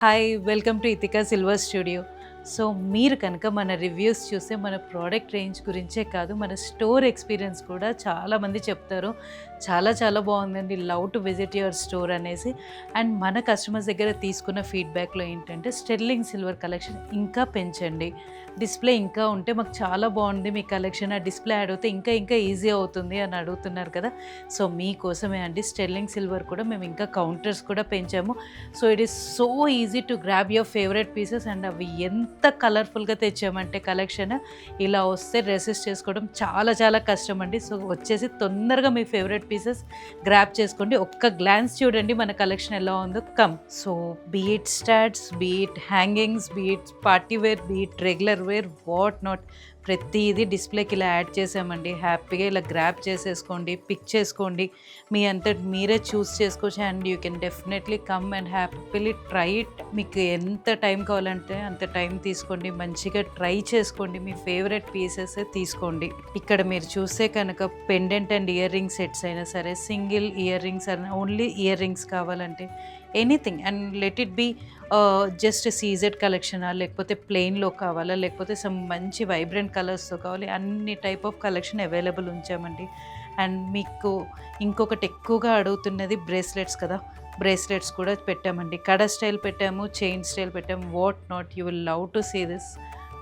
Hi! Welcome to Ithika silver studio. So, మీరు కనుక మన రివ్యూస్ చూస్తే మన ప్రోడక్ట్ రేంజ్ గురించే కాదు, మన స్టోర్ ఎక్స్‌పీరియన్స్ కూడా చాలామంది చెప్తారు. చాలా చాలా బావుందండి. Love to visit your store అనేసి. అండ్ మన కస్టమర్స్ దగ్గర తీసుకున్న ఫీడ్‌బ్యాక్‌లో ఏంటంటే స్టెర్లింగ్ సిల్వర్ కలెక్షన్ ఇంకా పెంచండి. డిస్‌ప్లే ఇంకా ఉంటే మాకు చాలా బావుంది మీ కలెక్షన్. ఆ డిస్‌ప్లే యాడ్ అవుతే ఇంకా ఇంకా ఈజీ అవుతుంది అని అడుగుతున్నారు కదా! సో, మీకోసమే అండి స్టెర్లింగ్ సిల్వర్ కూడా మేము ఇంకా కౌంటర్స్ కూడా పెంచాము. So, it is so easy to grab your favourite pieces and అవి ఎంత కలర్‌ఫుల్‌గా తెచ్చామంటే కలెక్షన్, ఇలా వస్తే రెసిస్ట్ చేసుకోవడం చాలా చాలా కష్టం అండి. సో, వచ్చేసి తొందరగా మీ ఫేవరెట్ పీసెస్ గ్రాబ్ చేసుకోండి. ఒక్క గ్లాన్స్ చూడండి మన కలెక్షన్ ఎలా ఉందో. Come. So, be it studs, be it hangings, be it party wear, be it regular wear, what not, ప్రతీది డిస్‌ప్లేకి ఇలా యాడ్ చేసామండి. హ్యాపీగా ఇలా గ్రాబ్ చేసేసుకోండి, పిక్ చేసుకోండి. మీ అంతట మీరే చూస్ చేసుకోవచ్చు and you can definitely come and happily try it. మీకు ఎంత టైం కావాలంటే అంత టైం తీసుకోండి. మంచిగా ట్రై చేసుకోండి. మీ ఫేవరెట్ పీసెస్ తీసుకోండి. ఇక్కడ మీరు చూస్తే కనుక pendant and earring sets అయినా సరే, సింగిల్ ఇయర్ రింగ్స్ అయినా, ఓన్లీ ఇయర్ రింగ్స్ కావాలంటే anything and let it be just CZ కలెక్షనా, లేకపోతే ప్లెయిన్‌లో కావాలా, లేకపోతే సమ్ మంచి వైబ్రెంట్ కలర్స్‌తో కావాలి, అన్ని టైప్ ఆఫ్ కలెక్షన్ అవైలబుల్ ఉంచామండి. అండ్ మీకు ఇంకొకటి ఎక్కువగా అడుగుతున్నది బ్రేస్లెట్స్ కదా! బ్రేస్లెట్స్ కూడా పెట్టామండి. కడ స్టైల్ పెట్టాము, చైన్ స్టైల్ పెట్టాము, what not, you will love to see this.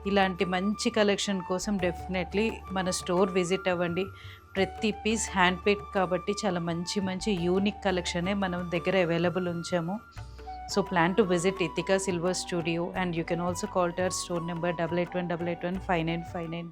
ఇలాంటి మంచి కలెక్షన్ కోసం డెఫినెట్లీ మన స్టోర్ విజిట్ అవ్వండి. ప్రతి పీస్ హ్యాండ్ పిక్ కాబట్టి చాలా మంచి మంచి యూనిక్ కలెక్షనే మనం దగ్గర అవైలబుల్ ఉంచాము. So plan to visit Ithika Silver Studio and you can also call to our store number 8818815959.